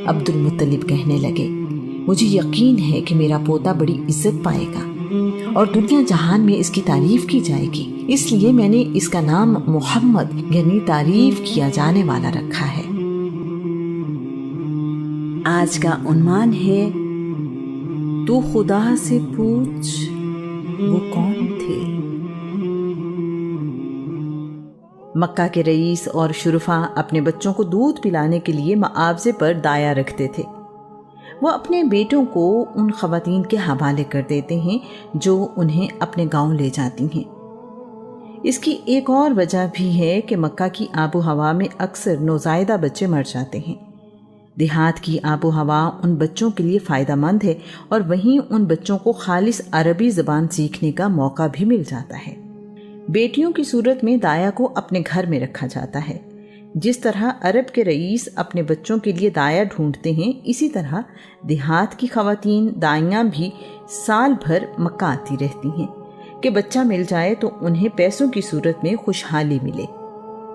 عبد المطلب کہنے لگے، مجھے یقین ہے کہ میرا پوتا بڑی عزت پائے گا اور دنیا جہان میں اس کی تعریف کی جائے گی، اس لیے میں نے اس کا نام محمد یعنی تعریف کیا جانے والا رکھا ہے۔ آج کا عنوان ہے تو خدا سے پوچھ وہ کون تھے۔ مکہ کے رئیس اور شرفا اپنے بچوں کو دودھ پلانے کے لیے معاوضے پر دایا رکھتے تھے۔ وہ اپنے بیٹوں کو ان خواتین کے حوالے کر دیتے ہیں جو انہیں اپنے گاؤں لے جاتی ہیں۔ اس کی ایک اور وجہ بھی ہے کہ مکہ کی آب و ہوا میں اکثر نوزائیدہ بچے مر جاتے ہیں۔ دیہات کی آب و ہوا ان بچوں کے لیے فائدہ مند ہے اور وہیں ان بچوں کو خالص عربی زبان سیکھنے کا موقع بھی مل جاتا ہے۔ بیٹیوں کی صورت میں دایا کو اپنے گھر میں رکھا جاتا ہے۔ جس طرح عرب کے رئیس اپنے بچوں کے لیے دایا ڈھونڈتے ہیں، اسی طرح دیہات کی خواتین دائیاں بھی سال بھر مکہ آتی رہتی ہیں کہ بچہ مل جائے تو انہیں پیسوں کی صورت میں خوشحالی ملے۔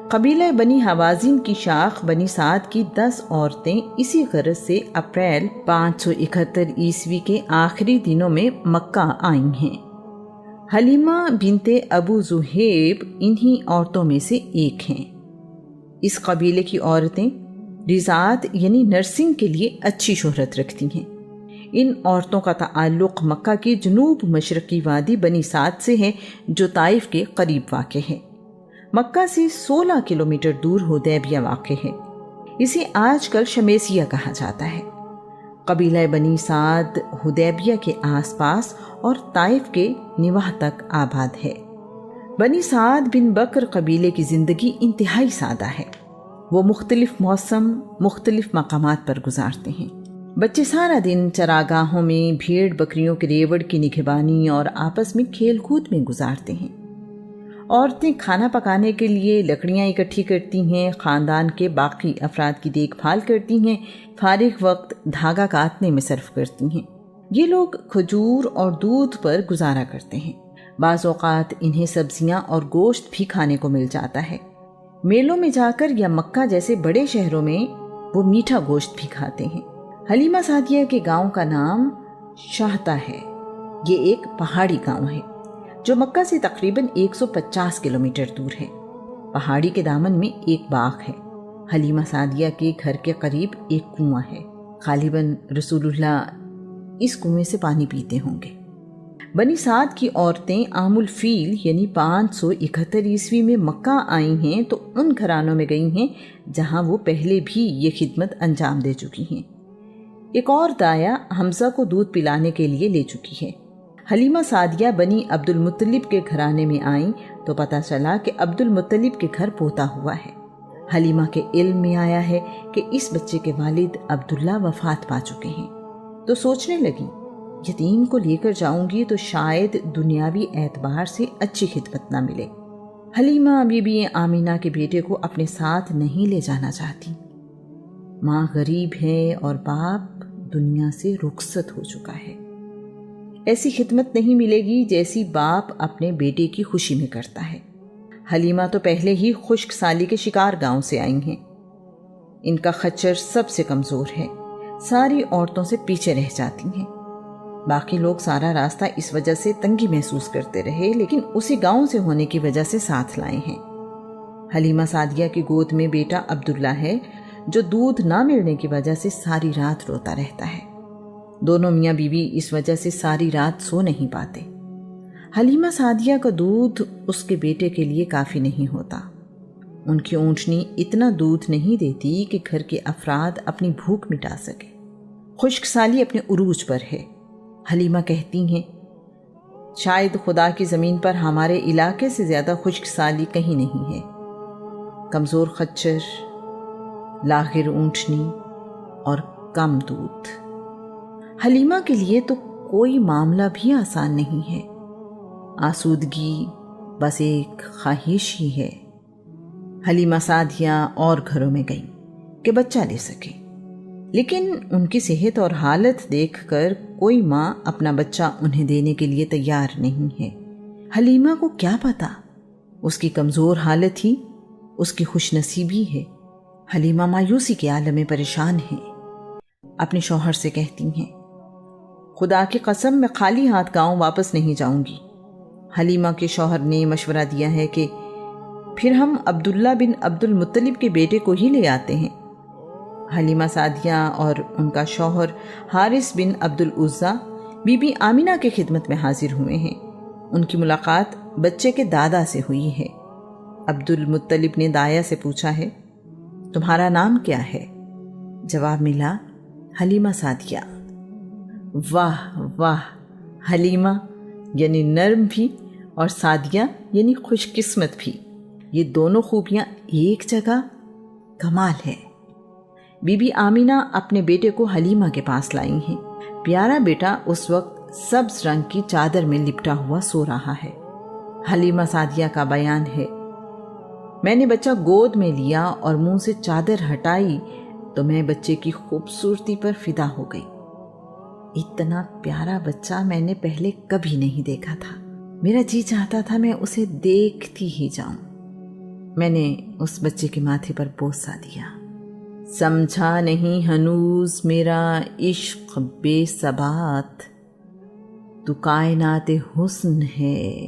قبیلہ بنی حوازن کی شاخ بنی سعد کی 10 عورتیں اسی غرض سے اپریل 571 عیسوی کے آخری دنوں میں مکہ آئی ہیں۔ حلیمہ بنت ابو زہیب انہی عورتوں میں سے ایک ہیں۔ اس قبیلے کی عورتیں رضاعت یعنی نرسنگ کے لیے اچھی شہرت رکھتی ہیں۔ ان عورتوں کا تعلق مکہ کی جنوب مشرقی وادی بنی سعد سے ہے جو طائف کے قریب واقع ہے۔ مکہ سے 16 کلومیٹر دور حدیبیہ واقع ہے۔ اسے آج کل شمیسیہ کہا جاتا ہے۔ قبیلہ بنی سعد حدیبیہ کے آس پاس اور طائف کے نواح تک آباد ہے۔ بنی سعد بن بکر قبیلے کی زندگی انتہائی سادہ ہے۔ وہ مختلف موسم مختلف مقامات پر گزارتے ہیں۔ بچے سارا دن چراگاہوں میں بھیڑ بکریوں کے ریوڑ کی نگہبانی اور آپس میں کھیل کود میں گزارتے ہیں۔ عورتیں کھانا پکانے کے لیے لکڑیاں اکٹھی کرتی ہیں، خاندان کے باقی افراد کی دیکھ بھال کرتی ہیں، فارغ وقت دھاگا کاٹنے میں صرف کرتی ہیں۔ یہ لوگ کھجور اور دودھ پر گزارا کرتے ہیں۔ بعض اوقات انہیں سبزیاں اور گوشت بھی کھانے کو مل جاتا ہے۔ میلوں میں جا کر یا مکہ جیسے بڑے شہروں میں وہ میٹھا گوشت بھی کھاتے ہیں۔ حلیمہ سعدیہ کے گاؤں کا نام شاہتا ہے۔ یہ ایک پہاڑی گاؤں ہے جو مکہ سے تقریباً 150 کلومیٹر دور ہے۔ پہاڑی کے دامن میں ایک باغ ہے۔ حلیمہ سعدیہ کے گھر کے قریب ایک کنواں ہے۔ غالباً رسول اللہ اس کنویں سے پانی پیتے ہوں گے۔ بنی سعد کی عورتیں عام الفیل یعنی 571 عیسوی میں مکہ آئی ہیں تو ان گھرانوں میں گئی ہیں جہاں وہ پہلے بھی یہ خدمت انجام دے چکی ہیں۔ ایک اور دایا حمزہ کو دودھ پلانے کے لیے لے چکی ہے۔ حلیمہ سعدیہ بنی عبد المطلب کے گھرانے میں آئیں تو پتہ چلا کہ عبد المطلب کے گھر پوتا ہوا ہے۔ حلیمہ کے علم میں آیا ہے کہ اس بچے کے والد عبداللہ وفات پا چکے ہیں، تو سوچنے لگی یتیم کو لے کر جاؤں گی تو شاید دنیاوی اعتبار سے اچھی خدمت نہ ملے۔ حلیمہ بی بی آمینہ کے بیٹے کو اپنے ساتھ نہیں لے جانا چاہتی۔ ماں غریب ہے اور باپ دنیا سے رخصت ہو چکا ہے۔ ایسی خدمت نہیں ملے گی جیسی باپ اپنے بیٹے کی خوشی میں کرتا ہے۔ حلیمہ تو پہلے ہی خشک سالی کے شکار گاؤں سے آئی ہیں۔ ان کا خچر سب سے کمزور ہے، ساری عورتوں سے پیچھے رہ جاتی ہیں۔ باقی لوگ سارا راستہ اس وجہ سے تنگی محسوس کرتے رہے، لیکن اسی گاؤں سے ہونے کی وجہ سے ساتھ لائے ہیں۔ حلیمہ سعدیہ کی گود میں بیٹا عبداللہ ہے جو دودھ نہ ملنے کی وجہ سے ساری رات روتا رہتا ہے۔ دونوں میاں بیوی اس وجہ سے ساری رات سو نہیں پاتے۔ حلیمہ سعدیہ کا دودھ اس کے بیٹے کے لیے کافی نہیں ہوتا۔ ان کی اونٹنی اتنا دودھ نہیں دیتی کہ گھر کے افراد اپنی بھوک مٹا سکے۔ خشک سالی اپنے عروج پر ہے۔ حلیمہ کہتی ہیں شاید خدا کی زمین پر ہمارے علاقے سے زیادہ خشک سالی کہیں نہیں ہے۔ کمزور خچر، لاغر اونٹنی اور کم دودھ۔ حلیمہ کے لیے تو کوئی معاملہ بھی آسان نہیں ہے۔ آسودگی بس ایک خواہش ہی ہے۔ حلیمہ سعدیہ اور گھروں میں گئیں کہ بچہ لے سکے، لیکن ان کی صحت اور حالت دیکھ کر کوئی ماں اپنا بچہ انہیں دینے کے لیے تیار نہیں ہے۔ حلیمہ کو کیا پتا، اس کی کمزور حالت ہی اس کی خوش نصیبی ہے۔ حلیمہ مایوسی کے عالم میں پریشان ہے۔ اپنے شوہر سے کہتی ہیں، خدا کی قسم میں خالی ہاتھ گاؤں واپس نہیں جاؤں گی۔ حلیمہ کے شوہر نے مشورہ دیا ہے کہ پھر ہم عبداللہ بن عبد المطلب کے بیٹے کو ہی لے آتے ہیں۔ حلیمہ سعدیہ اور ان کا شوہر حارث بن عبد العزیٰ بی بی آمینہ کی خدمت میں حاضر ہوئے ہیں۔ ان کی ملاقات بچے کے دادا سے ہوئی ہے۔ عبد المطلب نے دایا سے پوچھا ہے، تمہارا نام کیا ہے؟ جواب ملا، حلیمہ سعدیہ۔ واہ واہ، حلیمہ یعنی نرم بھی اور سعدیہ یعنی خوش قسمت بھی، یہ دونوں خوبیاں ایک جگہ، کمال ہے۔ بی بی آمینہ اپنے بیٹے کو حلیمہ کے پاس لائی ہیں۔ پیارا بیٹا اس وقت سبز رنگ کی چادر میں لپٹا ہوا سو رہا ہے۔ حلیمہ سعدیہ کا بیان ہے، میں نے بچہ گود میں لیا اور منہ سے چادر ہٹائی تو میں بچے کی خوبصورتی پر فدا ہو گئی۔ اتنا پیارا بچہ میں نے پہلے کبھی نہیں دیکھا تھا۔ میرا جی چاہتا تھا میں اسے دیکھتی ہی جاؤں۔ میں نے اس بچے کے ماتھے پر بوسہ دیا۔ سمجھا نہیں ہنوز میرا عشق بے ثبات، تو کائنات حسن ہے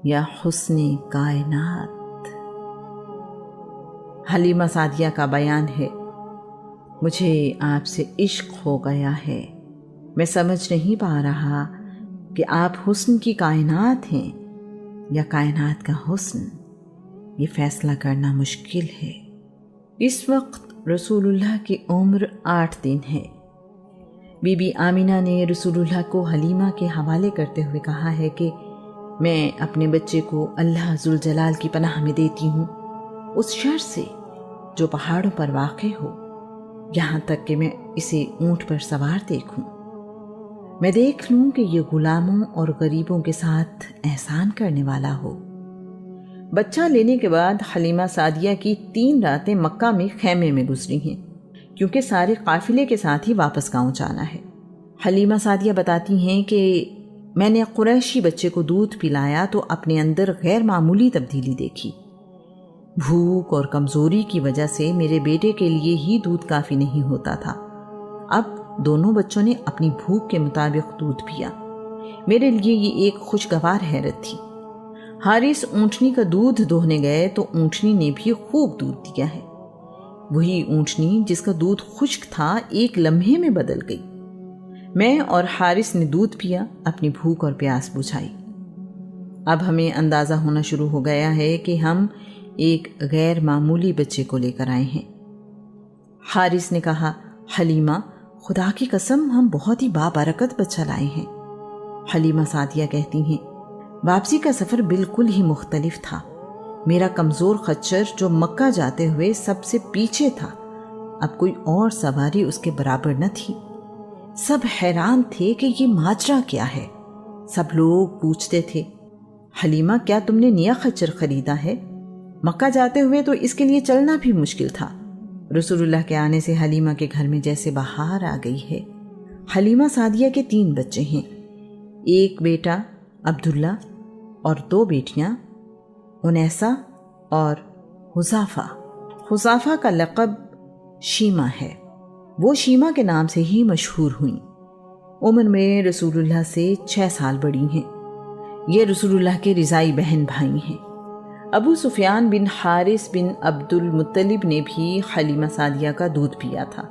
یا حسن کائنات۔ حلیمہ سعدیہ کا بیان ہے، مجھے آپ سے عشق ہو گیا ہے، میں سمجھ نہیں پا رہا کہ آپ حسن کی کائنات ہیں یا کائنات کا حسن، یہ فیصلہ کرنا مشکل ہے۔ اس وقت رسول اللہ کی عمر 8 دن ہے۔ بی بی آمینہ نے رسول اللہ کو حلیمہ کے حوالے کرتے ہوئے کہا ہے کہ میں اپنے بچے کو اللہ ذوالجلال کی پناہ میں دیتی ہوں، اس شر سے جو پہاڑوں پر واقع ہو، یہاں تک کہ میں اسے اونٹ پر سوار دیکھوں، میں دیکھ لوں کہ یہ غلاموں اور غریبوں کے ساتھ احسان کرنے والا ہو۔ بچہ لینے کے بعد حلیمہ سعدیہ کی 3 راتیں مکہ میں خیمے میں گزری ہیں، کیونکہ سارے قافلے کے ساتھ ہی واپس گاؤں جانا ہے۔ حلیمہ سعدیہ بتاتی ہیں کہ میں نے قریشی بچے کو دودھ پلایا تو اپنے اندر غیر معمولی تبدیلی دیکھی۔ بھوک اور کمزوری کی وجہ سے میرے بیٹے کے لیے ہی دودھ کافی نہیں ہوتا تھا۔ اب دونوں بچوں نے اپنی بھوک کے مطابق دودھ پیا۔ میرے لیے یہ ایک خوشگوار حیرت تھی۔ حارث اونٹنی کا دودھ دوہنے گئے تو اونٹنی نے بھی خوب دودھ دیا ہے۔ وہی اونٹنی جس کا دودھ خشک تھا ایک لمحے میں بدل گئی۔ میں اور حارث نے دودھ پیا، اپنی بھوک اور پیاس بجھائی۔ اب ہمیں اندازہ ہونا شروع ہو گیا ہے کہ ہم ایک غیر معمولی بچے کو لے کر آئے ہیں۔ حارث نے کہا، حلیمہ خدا کی قسم ہم بہت ہی بابرکت بچہ لائے ہیں۔ حلیمہ سعدیہ کہتی ہیں، واپسی کا سفر بالکل ہی مختلف تھا۔ میرا کمزور خچر جو مکہ جاتے ہوئے سب سے پیچھے تھا، اب کوئی اور سواری اس کے برابر نہ تھی۔ سب حیران تھے کہ یہ ماجرا کیا ہے۔ سب لوگ پوچھتے تھے، حلیمہ کیا تم نے نیا خچر خریدا ہے؟ مکہ جاتے ہوئے تو اس کے لیے چلنا بھی مشکل تھا۔ رسول اللہ کے آنے سے حلیمہ کے گھر میں جیسے بہار آ گئی ہے۔ حلیمہ سعدیہ کے 3 بچے ہیں، ایک بیٹا عبداللہ اور 2 بیٹیاں انیسہ اور حذافہ۔ حذافہ کا لقب شیمہ ہے، وہ شیمہ کے نام سے ہی مشہور ہوئیں۔ عمر میں رسول اللہ سے 6 سال بڑی ہیں۔ یہ رسول اللہ کے رضائی بہن بھائی ہیں۔ ابو سفیان بن حارث بن عبد المطلب نے بھی حلیمہ سعدیہ کا دودھ پیا تھا۔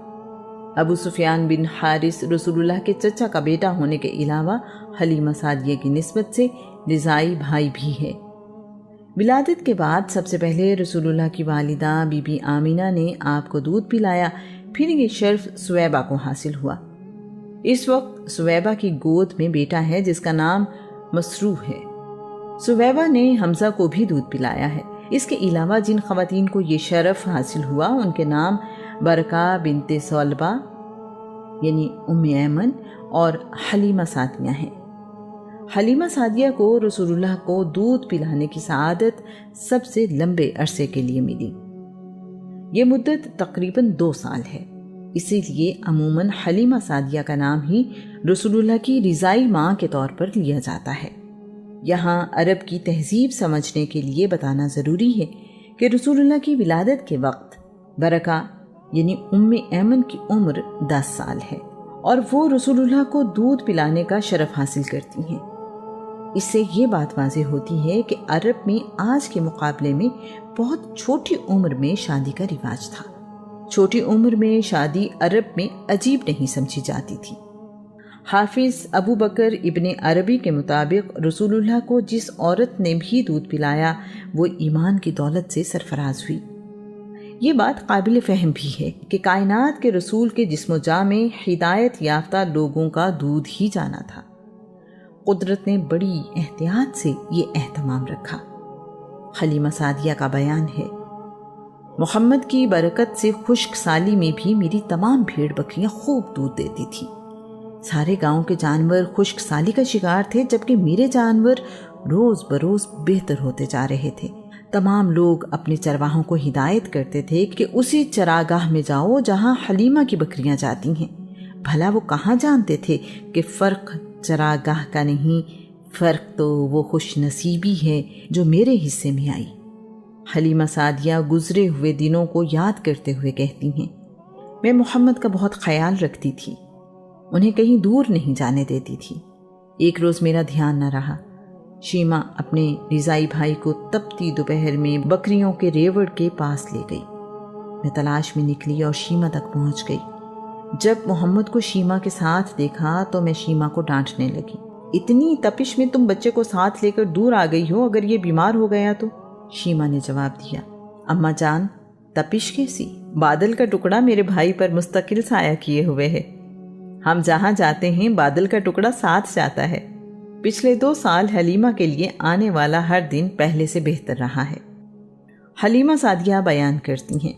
ابو سفیان بن حارث رسول اللہ کے چچا کا بیٹا ہونے کے علاوہ حلیمہ سعدیہ کی نسبت سے رضائی بھائی بھی ہے۔ ولادت کے بعد سب سے پہلے رسول اللہ کی والدہ بی بی آمینہ نے آپ کو دودھ پلایا، پھر یہ شرف سویبہ کو حاصل ہوا۔ اس وقت سویبہ کی گود میں بیٹا ہے جس کا نام مسروح ہے۔ سویبہ نے حمزہ کو بھی دودھ پلایا ہے۔ اس کے علاوہ جن خواتین کو یہ شرف حاصل ہوا ان کے نام برکہ بنت ثعلبہ یعنی ام ایمن اور حلیمہ سعدیہ ہیں۔ حلیمہ سعدیہ کو رسول اللہ کو دودھ پلانے کی سعادت سب سے لمبے عرصے کے لیے ملی۔ یہ مدت تقریباً 2 سال ہے، اسی لیے عموماً حلیمہ سعدیہ کا نام ہی رسول اللہ کی رضائی ماں کے طور پر لیا جاتا ہے۔ یہاں عرب کی تہذیب سمجھنے کے لیے بتانا ضروری ہے کہ رسول اللہ کی ولادت کے وقت برکہ یعنی ام ایمن کی عمر 10 سال ہے اور وہ رسول اللہ کو دودھ پلانے کا شرف حاصل کرتی ہیں۔ اس سے یہ بات واضح ہوتی ہے کہ عرب میں آج کے مقابلے میں بہت چھوٹی عمر میں شادی کا رواج تھا۔ چھوٹی عمر میں شادی عرب میں عجیب نہیں سمجھی جاتی تھی۔ حافظ ابو بکر ابن عربی کے مطابق رسول اللہ کو جس عورت نے بھی دودھ پلایا وہ ایمان کی دولت سے سرفراز ہوئی۔ یہ بات قابل فہم بھی ہے کہ کائنات کے رسول کے جسم و جاں میں ہدایت یافتہ لوگوں کا دودھ ہی جانا تھا۔ قدرت نے بڑی احتیاط سے یہ اہتمام رکھا۔ حلیمہ سعدیہ کا بیان ہے، محمد کی برکت سے خشک سالی میں بھی میری تمام بھیڑ بکریاں خوب دودھ دیتی تھی۔ سارے گاؤں کے جانور خشک سالی کا شکار تھے، جبکہ میرے جانور روز بروز بہتر ہوتے جا رہے تھے۔ تمام لوگ اپنے چرواہوں کو ہدایت کرتے تھے کہ اسی چراگاہ میں جاؤ جہاں حلیمہ کی بکریاں جاتی ہیں۔ بھلا وہ کہاں جانتے تھے کہ فرق چراگاہ کا نہیں، فرق تو وہ خوش نصیبی ہے جو میرے حصے میں آئی۔ حلیمہ سعدیہ گزرے ہوئے دنوں کو یاد کرتے ہوئے کہتی ہیں، میں محمد کا بہت خیال رکھتی تھی، انہیں کہیں دور نہیں جانے دیتی تھی۔ ایک روز میرا دھیان نہ رہا، شیما اپنے رضائی بھائی کو تپتی دوپہر میں بکریوں کے ریوڑ کے پاس لے گئی۔ میں تلاش میں نکلی اور شیما تک پہنچ گئی۔ جب محمد کو شیما کے ساتھ دیکھا تو میں شیما کو ڈانٹنے لگی، اتنی تپش میں تم بچے کو ساتھ لے کر دور آ گئی ہو، اگر یہ بیمار ہو گیا تو؟ شیما نے جواب دیا، اماں جان تپش کیسی، بادل کا ٹکڑا میرے بھائی پر مستقل سایہ کیے ہوئے ہے، ہم جہاں جاتے ہیں بادل کا ٹکڑا ساتھ جاتا ہے۔ پچھلے 2 سال حلیمہ کے لیے آنے والا ہر دن پہلے سے بہتر رہا ہے۔ حلیمہ سعدیہ بیان کرتی ہیں،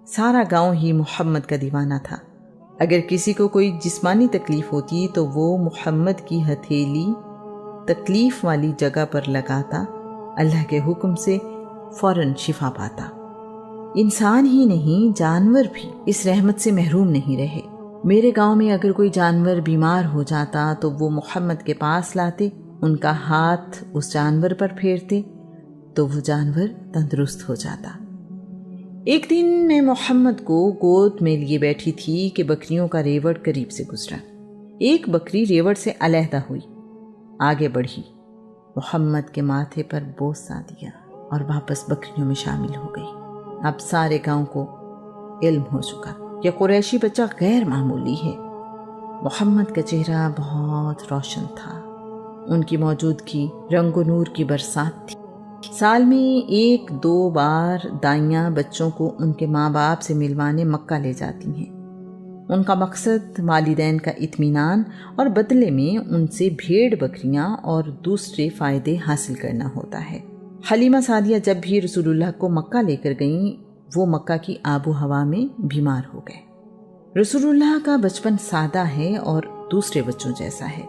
سارا گاؤں ہی محمد کا دیوانہ تھا۔ اگر کسی کو کوئی جسمانی تکلیف ہوتی تو وہ محمد کی ہتھیلی تکلیف والی جگہ پر لگاتا، اللہ کے حکم سے فوراً شفا پاتا۔ انسان ہی نہیں جانور بھی اس رحمت سے محروم نہیں رہے۔ میرے گاؤں میں اگر کوئی جانور بیمار ہو جاتا تو وہ محمد کے پاس لاتے، ان کا ہاتھ اس جانور پر پھیرتے تو وہ جانور تندرست ہو جاتا۔ ایک دن میں محمد کو گود میں لیے بیٹھی تھی کہ بکریوں کا ریوڑ قریب سے گزرا۔ ایک بکری ریوڑ سے علیحدہ ہوئی، آگے بڑھی، محمد کے ماتھے پر بوسہ دیا اور واپس بکریوں میں شامل ہو گئی۔ اب سارے گاؤں کو علم ہو چکا کہ قریشی بچہ غیر معمولی ہے۔ محمد کا چہرہ بہت روشن تھا، ان کی موجودگی رنگ و نور کی برسات تھی۔ سال میں 1-2 بار دائیاں بچوں کو ان کے ماں باپ سے ملوانے مکہ لے جاتی ہیں۔ ان کا مقصد والدین کا اطمینان اور بدلے میں ان سے بھیڑ بکریاں اور دوسرے فائدے حاصل کرنا ہوتا ہے۔ حلیمہ سعدیہ جب بھی رسول اللہ کو مکہ لے کر گئیں، وہ مکہ کی آب و ہوا میں بیمار ہو گئے۔ رسول اللہ کا بچپن سادہ ہے اور دوسرے بچوں جیسا ہے۔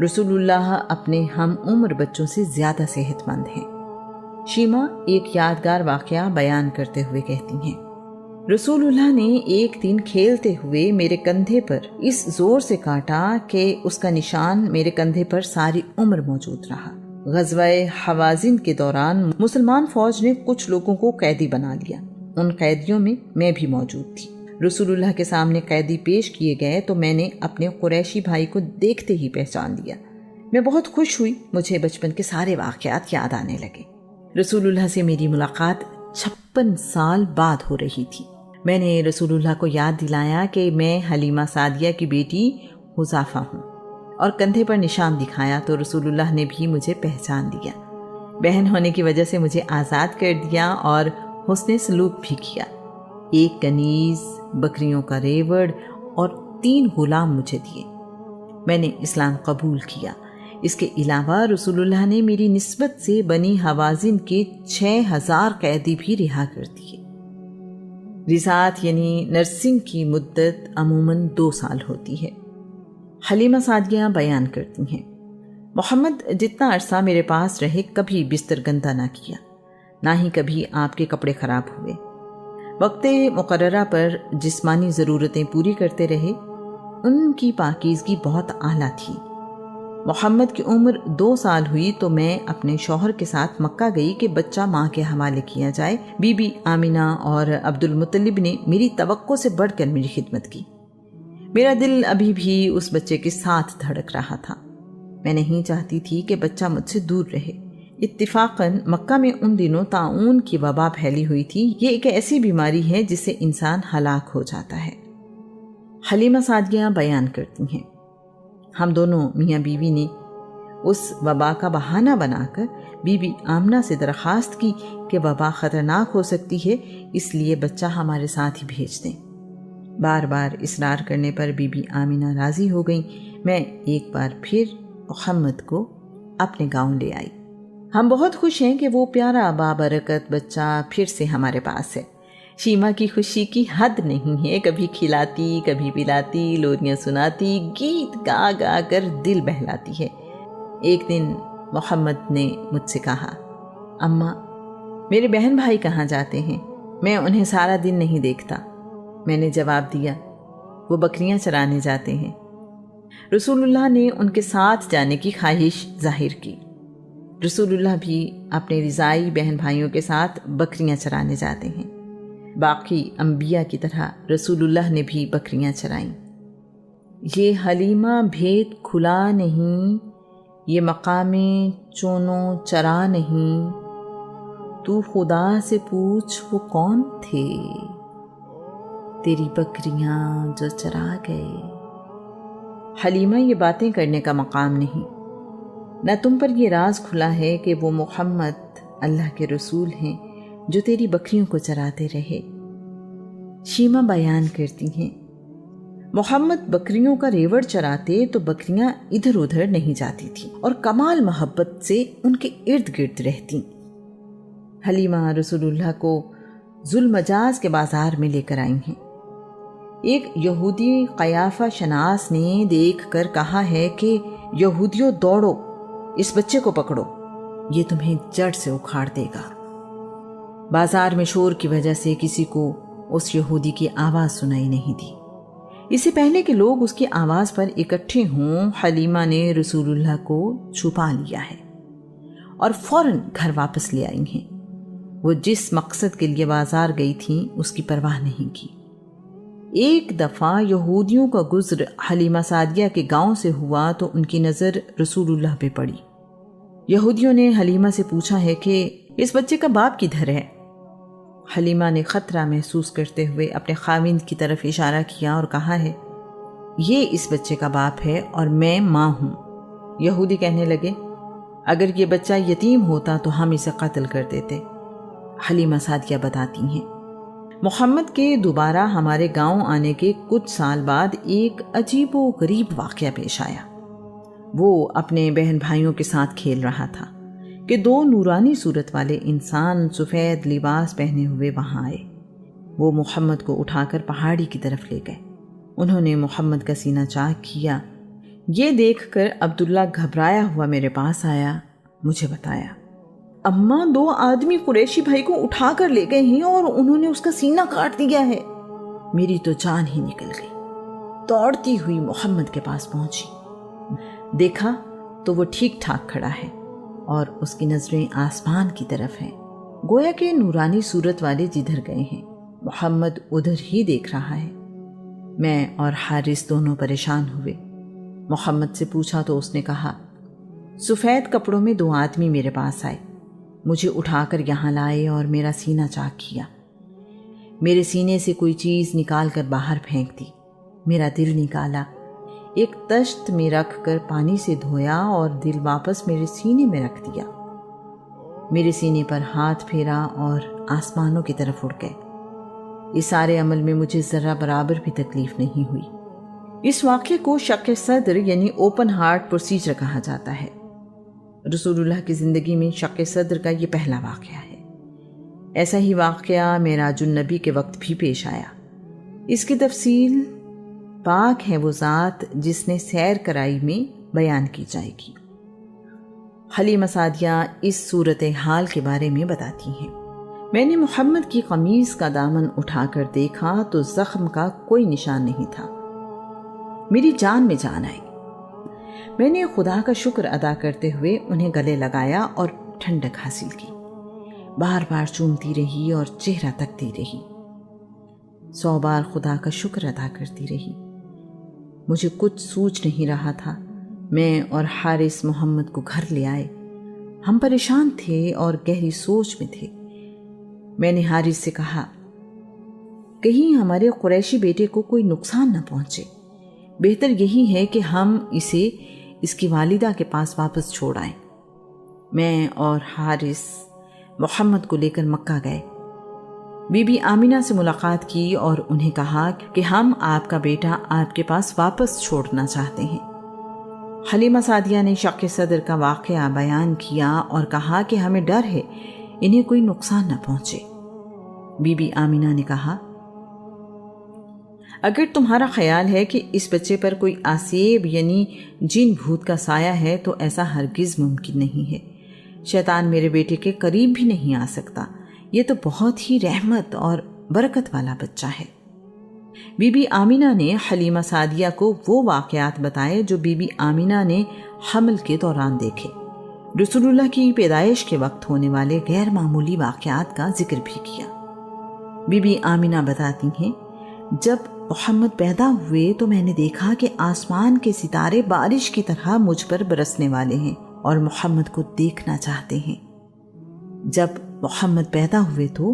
رسول اللہ اپنے ہم عمر بچوں سے زیادہ صحت مند ہیں۔ شیما ایک یادگار واقعہ بیان کرتے ہوئے کہتی ہیں، رسول اللہ نے ایک دن کھیلتے ہوئے میرے کندھے پر اس زور سے کاٹا کہ اس کا نشان میرے کندھے پر ساری عمر موجود رہا۔ غزوہ حوازن کے دوران مسلمان فوج نے کچھ لوگوں کو قیدی بنا لیا، ان قیدیوں میں بھی موجود تھی۔ رسول اللہ کے سامنے قیدی پیش کیے گئے تو میں نے اپنے قریشی بھائی کو دیکھتے ہی پہچان لیا۔ میں بہت خوش ہوئی، مجھے بچپن کے سارے واقعات یاد آنے لگے۔ رسول اللہ سے میری ملاقات 56 سال بعد ہو رہی تھی۔ میں نے رسول اللہ کو یاد دلایا کہ میں حلیمہ سعدیہ کی بیٹی حذافہ ہوں، اور کندھے پر نشان دکھایا تو رسول اللہ نے بھی مجھے پہچان لیا۔ بہن ہونے کی وجہ سے مجھے آزاد کر دیا اور حسن سلوک بھی کیا۔ ایک کنیز، بکریوں کا ریوڑ اور 3 غلام مجھے دیے۔ میں نے اسلام قبول کیا۔ اس کے علاوہ رسول اللہ نے میری نسبت سے بنی حوازن کے 6000 قیدی بھی رہا کر دیے۔ رضاعت یعنی نرسنگ کی مدت عموماً 2 سال ہوتی ہے۔ حلیمہ سعدیہ بیان کرتی ہیں، محمد جتنا عرصہ میرے پاس رہے کبھی بستر گندہ نہ کیا، نہ ہی کبھی آپ کے کپڑے خراب ہوئے۔ وقت مقررہ پر جسمانی ضرورتیں پوری کرتے رہے۔ ان کی پاکیزگی بہت اعلیٰ تھی۔ محمد کی عمر 2 سال ہوئی تو میں اپنے شوہر کے ساتھ مکہ گئی کہ بچہ ماں کے حوالے کیا جائے۔ بی بی آمینہ اور عبد المطلب نے میری توقع سے بڑھ کر میری خدمت کی۔ میرا دل ابھی بھی اس بچے کے ساتھ دھڑک رہا تھا۔ میں نہیں چاہتی تھی کہ بچہ مجھ سے دور رہے۔ اتفاقاً مکہ میں ان دنوں طاعون کی وبا پھیلی ہوئی تھی۔ یہ ایک ایسی بیماری ہے جس سے انسان ہلاک ہو جاتا ہے۔ حلیمہ سعدیہ بیان کرتی ہیں، ہم دونوں میاں بیوی نے اس وبا کا بہانہ بنا کر بی بی آمنہ سے درخواست کی کہ وبا خطرناک ہو سکتی ہے، اس لیے بچہ ہمارے ساتھ ہی بھیج دیں۔ بار بار اصرار کرنے پر بی بی آمنہ راضی ہو گئیں۔ میں ایک بار پھر محمد کو اپنے گاؤں لے آئی۔ ہم بہت خوش ہیں کہ وہ پیارا بابرکت بچہ پھر سے ہمارے پاس ہے۔ شیما کی خوشی کی حد نہیں ہے، کبھی کھلاتی، کبھی پلاتی، لوریاں سناتی، گیت گا گا کر دل بہلاتی ہے۔ ایک دن محمد نے مجھ سے کہا، اماں میرے بہن بھائی کہاں جاتے ہیں؟ میں انہیں سارا دن نہیں دیکھتا۔ میں نے جواب دیا، وہ بکریاں چرانے جاتے ہیں۔ رسول اللہ نے ان کے ساتھ جانے کی خواہش ظاہر کی۔ رسول اللہ بھی اپنے رضائی بہن بھائیوں کے ساتھ بکریاں چرانے جاتے ہیں۔ باقی انبیاء کی طرح رسول اللہ نے بھی بکریاں چرائیں۔ یہ حلیمہ بھید کھلا نہیں، یہ مقام چونو چرا نہیں، تو خدا سے پوچھ وہ کون تھے، تیری بکریاں جو چرا گئے۔ حلیمہ یہ باتیں کرنے کا مقام نہیں، نہ تم پر یہ راز کھلا ہے کہ وہ محمد اللہ کے رسول ہیں جو تیری بکریوں کو چراتے رہے۔ شیما بیان کرتی ہیں، محمد بکریوں کا ریوڑ چراتے تو بکریاں ادھر ادھر نہیں جاتی تھیں اور کمال محبت سے ان کے ارد گرد رہتی۔ حلیمہ رسول اللہ کو ذوالمجاز کے بازار میں لے کر آئی ہیں۔ ایک یہودی قیافہ شناس نے دیکھ کر کہا ہے کہ یہودیوں دوڑو، اس بچے کو پکڑو، یہ تمہیں جڑ سے اکھاڑ دے گا۔ بازار میں شور کی وجہ سے کسی کو اس یہودی کی آواز سنائی نہیں دی۔ اس سے پہلے کہ لوگ اس کی آواز پر اکٹھے ہوں، حلیمہ نے رسول اللہ کو چھپا لیا ہے اور فوراً گھر واپس لے آئی ہیں۔ وہ جس مقصد کے لیے بازار گئی تھیں اس کی پرواہ نہیں کی۔ ایک دفعہ یہودیوں کا گزر حلیمہ سعدیہ کے گاؤں سے ہوا تو ان کی نظر رسول اللہ پہ پڑی۔ یہودیوں نے حلیمہ سے پوچھا ہے کہ اس بچے کا باپ کدھر ہے؟ حلیمہ نے خطرہ محسوس کرتے ہوئے اپنے خاوند کی طرف اشارہ کیا اور کہا ہے، یہ اس بچے کا باپ ہے اور میں ماں ہوں۔ یہودی کہنے لگے، اگر یہ بچہ یتیم ہوتا تو ہم اسے قتل کر دیتے۔ حلیمہ سعدیہ بتاتی ہیں، محمد کے دوبارہ ہمارے گاؤں آنے کے کچھ سال بعد ایک عجیب و غریب واقعہ پیش آیا۔ وہ اپنے بہن بھائیوں کے ساتھ کھیل رہا تھا کہ 2 نورانی صورت والے انسان سفید لباس پہنے ہوئے وہاں آئے۔ وہ محمد کو اٹھا کر پہاڑی کی طرف لے گئے۔ انہوں نے محمد کا سینہ چاک کیا۔ یہ دیکھ کر عبداللہ گھبرایا ہوا میرے پاس آیا، مجھے بتایا، اماں 2 آدمی قریشی بھائی کو اٹھا کر لے گئے ہیں اور انہوں نے اس کا سینہ کاٹ دیا ہے۔ میری تو جان ہی نکل گئی۔ دوڑتی ہوئی محمد کے پاس پہنچی، دیکھا تو وہ ٹھیک ٹھاک کھڑا ہے اور اس کی نظریں آسمان کی طرف ہیں، گویا کہ نورانی صورت والے جدھر گئے ہیں محمد ادھر ہی دیکھ رہا ہے۔ میں اور حارث دونوں پریشان ہوئے۔ محمد سے پوچھا تو اس نے کہا، سفید کپڑوں میں 2 آدمی میرے پاس آئے، مجھے اٹھا کر یہاں لائے اور میرا سینہ چاک کیا۔ میرے سینے سے کوئی چیز نکال کر باہر پھینک دی۔ میرا دل نکالا، ایک تشت میں رکھ کر پانی سے دھویا اور دل واپس میرے سینے میں رکھ دیا۔ میرے سینے پر ہاتھ پھیرا اور آسمانوں کی طرف اڑ گئے۔ اس سارے عمل میں مجھے ذرا برابر بھی تکلیف نہیں ہوئی۔ اس واقعے کو شق صدر یعنی اوپن ہارٹ پروسیجر کہا جاتا ہے۔ رسول اللہ کی زندگی میں شق صدر کا یہ پہلا واقعہ ہے۔ ایسا ہی واقعہ معراج النبی کے وقت بھی پیش آیا۔ اس کی تفصیل پاک ہے وہ ذات جس نے سیر کرائی میں بیان کی جائے گی۔ حلیمہ سعدیہ اس صورتحال کے بارے میں بتاتی ہیں، میں نے محمد کی قمیص کا دامن اٹھا کر دیکھا تو زخم کا کوئی نشان نہیں تھا۔ میری جان میں جان آئی۔ میں نے خدا کا شکر ادا کرتے ہوئے انہیں گلے لگایا اور ٹھنڈک حاصل کی۔ بار بار چومتی رہی اور چہرہ تکتی رہی، 100 بار خدا کا شکر ادا کرتی رہی۔ مجھے کچھ سوچ نہیں رہا تھا۔ میں اور حارث محمد کو گھر لے آئے۔ ہم پریشان تھے اور گہری سوچ میں تھے۔ میں نے حارث سے کہا، کہیں ہمارے قریشی بیٹے کو کوئی نقصان نہ پہنچے، بہتر یہی ہے کہ ہم اسے اس کی والدہ کے پاس واپس چھوڑ آئیں۔ میں اور حارث محمد کو لے کر مکہ گئے۔ بی بی آمینہ سے ملاقات کی اور انہیں کہا کہ ہم آپ کا بیٹا آپ کے پاس واپس چھوڑنا چاہتے ہیں۔ حلیمہ سعدیہ نے شق صدر کا واقعہ بیان کیا اور کہا کہ ہمیں ڈر ہے انہیں کوئی نقصان نہ پہنچے۔ بی بی آمینہ نے کہا، اگر تمہارا خیال ہے کہ اس بچے پر کوئی آسیب یعنی جن بھوت کا سایہ ہے تو ایسا ہرگز ممکن نہیں ہے۔ شیطان میرے بیٹے کے قریب بھی نہیں آ سکتا، یہ تو بہت ہی رحمت اور برکت والا بچہ ہے۔ بی بی آمینہ نے حلیمہ سعدیہ کو وہ واقعات بتائے جو بی بی آمینہ نے حمل کے دوران دیکھے۔ رسول اللہ کی پیدائش کے وقت ہونے والے غیر معمولی واقعات کا ذکر بھی کیا۔ بی بی آمینہ بتاتی ہیں، جب محمد پیدا ہوئے تو میں نے دیکھا کہ آسمان کے ستارے بارش کی طرح مجھ پر برسنے والے ہیں اور محمد کو دیکھنا چاہتے ہیں۔ جب محمد پیدا ہوئے تو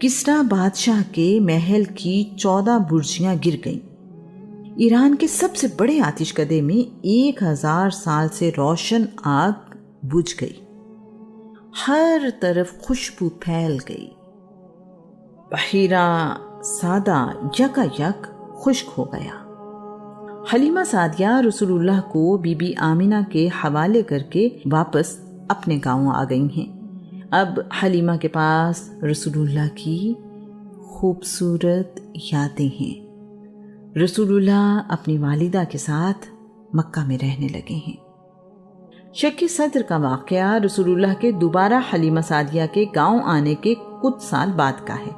کسریٰ بادشاہ کے محل کی 14 برجیاں گر گئیں۔ ایران کے سب سے بڑے آتش کدے میں 1000 سال سے روشن آگ بجھ گئی، ہر طرف خوشبو پھیل گئی، بحیرہ سادہ یکا یک خشک ہو گیا۔ حلیمہ سعدیہ رسول اللہ کو بی بی آمینہ کے حوالے کر کے واپس اپنے گاؤں آ گئی ہیں۔ اب حلیمہ کے پاس رسول اللہ کی خوبصورت یادیں ہیں۔ رسول اللہ اپنی والدہ کے ساتھ مکہ میں رہنے لگے ہیں۔ شق صدر کا واقعہ رسول اللہ کے دوبارہ حلیمہ سعدیہ کے گاؤں آنے کے کچھ سال بعد کا ہے۔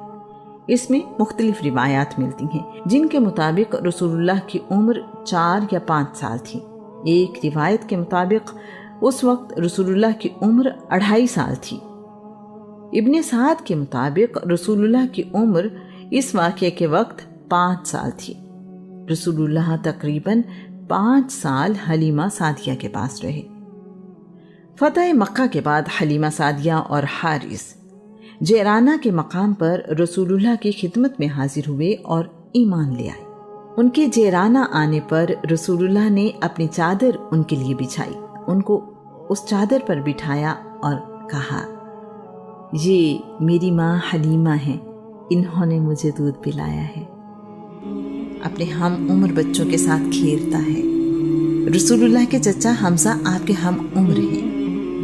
اس میں مختلف روایات ملتی ہیں جن کے مطابق رسول اللہ کی عمر 4 یا 5 سال تھی۔ ایک روایت کے مطابق اس وقت رسول اللہ کی عمر 2.5 سال تھی۔ ابن سعد کے مطابق رسول اللہ کی عمر اس واقعے کے وقت 5 سال تھی۔ رسول اللہ تقریباً 5 سال حلیمہ سعدیہ کے پاس رہے۔ فتح مکہ کے بعد حلیمہ سعدیہ اور حارث جعرانہ کے مقام پر رسول اللہ کی خدمت میں حاضر ہوئے اور ایمان لے آئے۔ ان کے جعرانہ آنے پر رسول اللہ نے اپنی چادر ان کے لیے بچھائی، ان کو اس چادر پر بٹھایا اور کہا، یہ میری ماں حلیمہ ہیں، انہوں نے مجھے دودھ پلایا ہے، اپنے ہم عمر بچوں کے ساتھ کھیلتا ہے۔ رسول اللہ کے چچا حمزہ آپ کے ہم عمر ہیں۔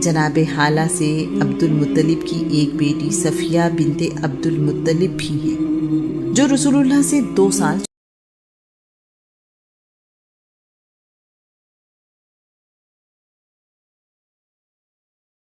جناب حالہ سے عبد المطلب کی ایک بیٹی صفیہ بنت عبد المطلب بھی ہیں جو رسول اللہ سے 2 سال